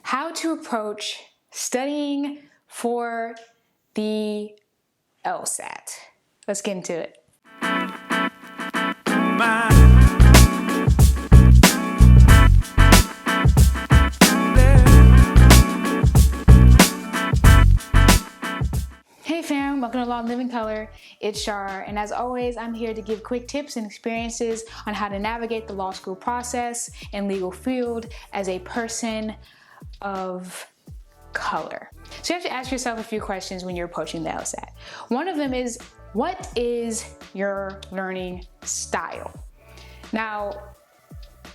how to approach studying for the LSAT. Let's get into it. Hey fam, welcome to Law and Living Color. It's Shar, and as always, I'm here to give quick tips and experiences on how to navigate the law school process and legal field as a person of color. So you have to ask yourself a few questions when you're approaching the LSAT. One of them is, what is your learning style? Now,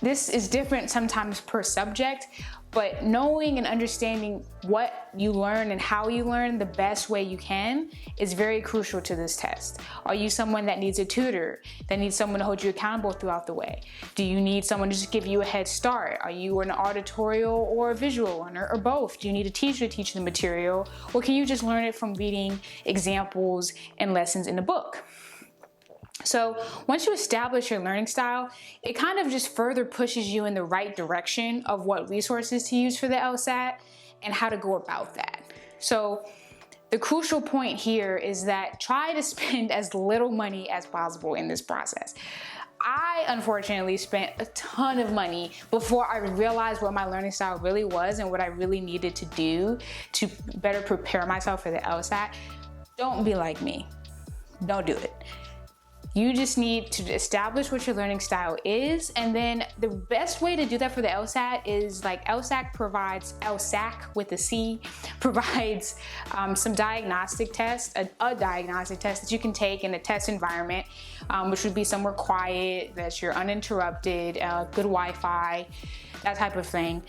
this is different sometimes per subject, but knowing and understanding what you learn and how you learn the best way you can is very crucial to this test. Are you someone that needs a tutor, that needs someone to hold you accountable throughout the way? Do you need someone to just give you a head start? Are you an auditorial or a visual learner, or both? Do you need a teacher to teach the material, or can you just learn it from reading examples and lessons in the book? So once you establish your learning style, it kind of just further pushes you in the right direction of what resources to use for the LSAT and how to go about that. So the crucial point here is that try to spend as little money as possible in this process. I unfortunately spent a ton of money before I realized what my learning style really was and what I really needed to do to better prepare myself for the LSAT. Don't be like me. Don't do it. You just need to establish what your learning style is, and then the best way to do that for the LSAT is like LSAC with a C provides some diagnostic tests, a diagnostic test that you can take in a test environment, which would be somewhere quiet, that you're uninterrupted, good Wi-Fi, that type of thing,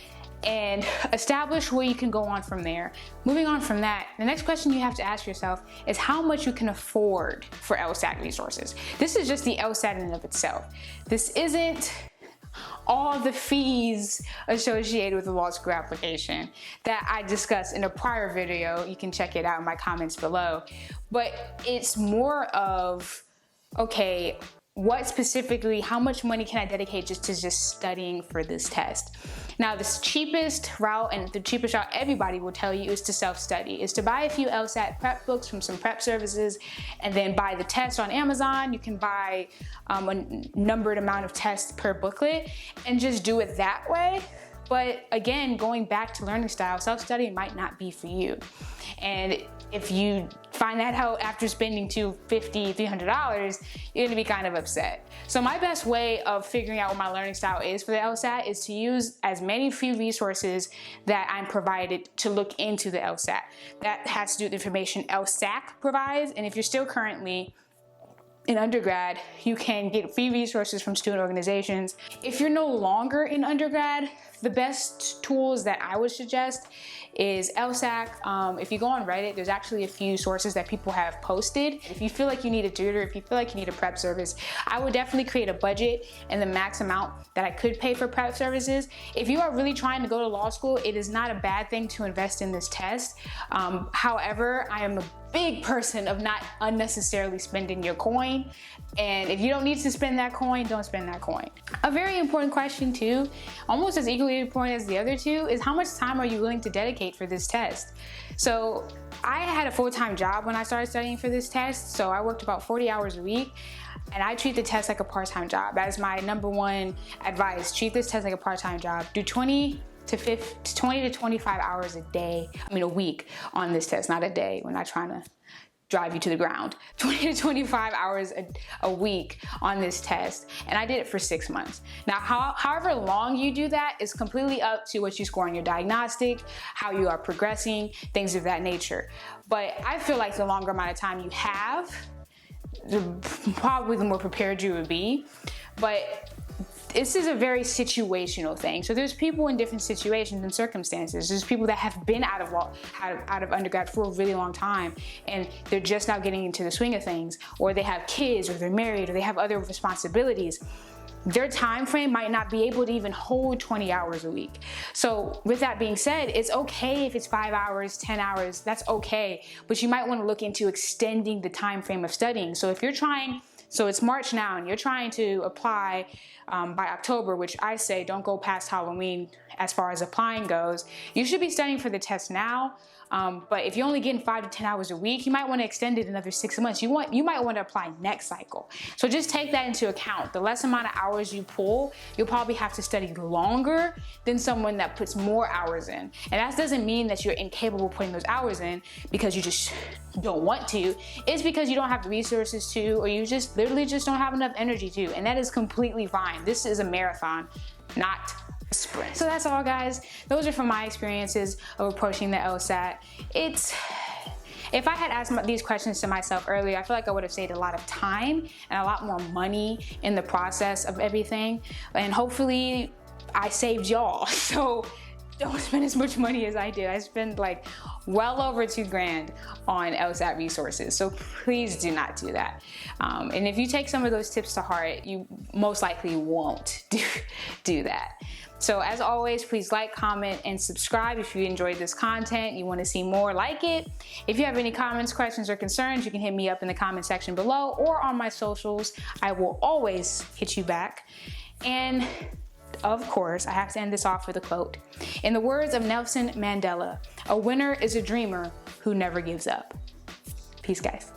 and establish where you can go on from there. Moving on from that, the next question you have to ask yourself is how much you can afford for LSAT resources. This is just the LSAT in and of itself. This isn't all the fees associated with the law school application that I discussed in a prior video. You can check it out in my comments below. But it's more of, okay, what specifically, how much money can I dedicate just to studying for this test? Now, the cheapest route, and the cheapest route everybody will tell you, is to self-study, is to buy a few LSAT prep books from some prep services and then buy the test on Amazon. You can buy a numbered amount of tests per booklet and just do it that way. But again, going back to learning style, self-study might not be for you. And if you find that out after spending $250, $300, you're gonna be kind of upset. So my best way of figuring out what my learning style is for the LSAT is to use as many free resources that I'm provided to look into the LSAT. That has to do with information LSAC provides, and if you're still currently in undergrad, you can get free resources from student organizations. If you're no longer in undergrad, the best tools that I would suggest is LSAC. If you go on Reddit, there's actually a few sources that people have posted. If you feel like you need a tutor, if you feel like you need a prep service, I would definitely create a budget and the max amount that I could pay for prep services. If you are really trying to go to law school, it is not a bad thing to invest in this test. However, I am a big person of not unnecessarily spending your coin. And if you don't need to spend that coin, don't spend that coin. A very important question too, almost as equally important as the other two, is how much time are you willing to dedicate for this test? So I had a full-time job when I started studying for this test, so I worked about 40 hours a week. And I treat the test like a part-time job. That is my number one advice. Treat this test like a part-time job. Do 20 to 25 hours a week on this test, not a day. We're not trying to drive you to the ground. 20 to 25 hours a week on this test. And I did it for 6 months. Now, however long you do that is completely up to what you score on your diagnostic, how you are progressing, things of that nature. But I feel like the longer amount of time you have, probably the more prepared you would be. But this is a very situational thing. So there's people in different situations and circumstances. There's people that have been out of undergrad for a really long time and they're just now getting into the swing of things, or they have kids, or they're married, or they have other responsibilities. Their time frame might not be able to even hold 20 hours a week. So with that being said, it's okay if it's 5 hours, 10 hours, that's okay. But you might want to look into extending the time frame of studying. So if you're trying, so it's March now and you're trying to apply by October, which I say don't go past Halloween as far as applying goes, you should be studying for the test now. But if you're only getting 5 to 10 hours a week, you might want to extend it another 6 months. You might want to apply next cycle. So just take that into account. The less amount of hours you pull, you'll probably have to study longer than someone that puts more hours in. And that doesn't mean that you're incapable of putting those hours in because you just don't want to. It's because you don't have the resources to, or you just literally just don't have enough energy to. And that is completely fine. This is a marathon, not sprint. So that's all, guys. Those are from my experiences of approaching the LSAT. If I had asked these questions to myself earlier, I feel like I would have saved a lot of time and a lot more money in the process of everything. And hopefully I saved y'all. So don't spend as much money as I did. I spent like well over $2,000 on LSAT resources. So please do not do that. And if you take some of those tips to heart, you most likely won't do that. So as always, please like, comment, and subscribe if you enjoyed this content, you want to see more like it. If you have any comments, questions, or concerns, you can hit me up in the comment section below or on my socials. I will always hit you back. And of course, I have to end this off with a quote. In the words of Nelson Mandela, a winner is a dreamer who never gives up. Peace, guys.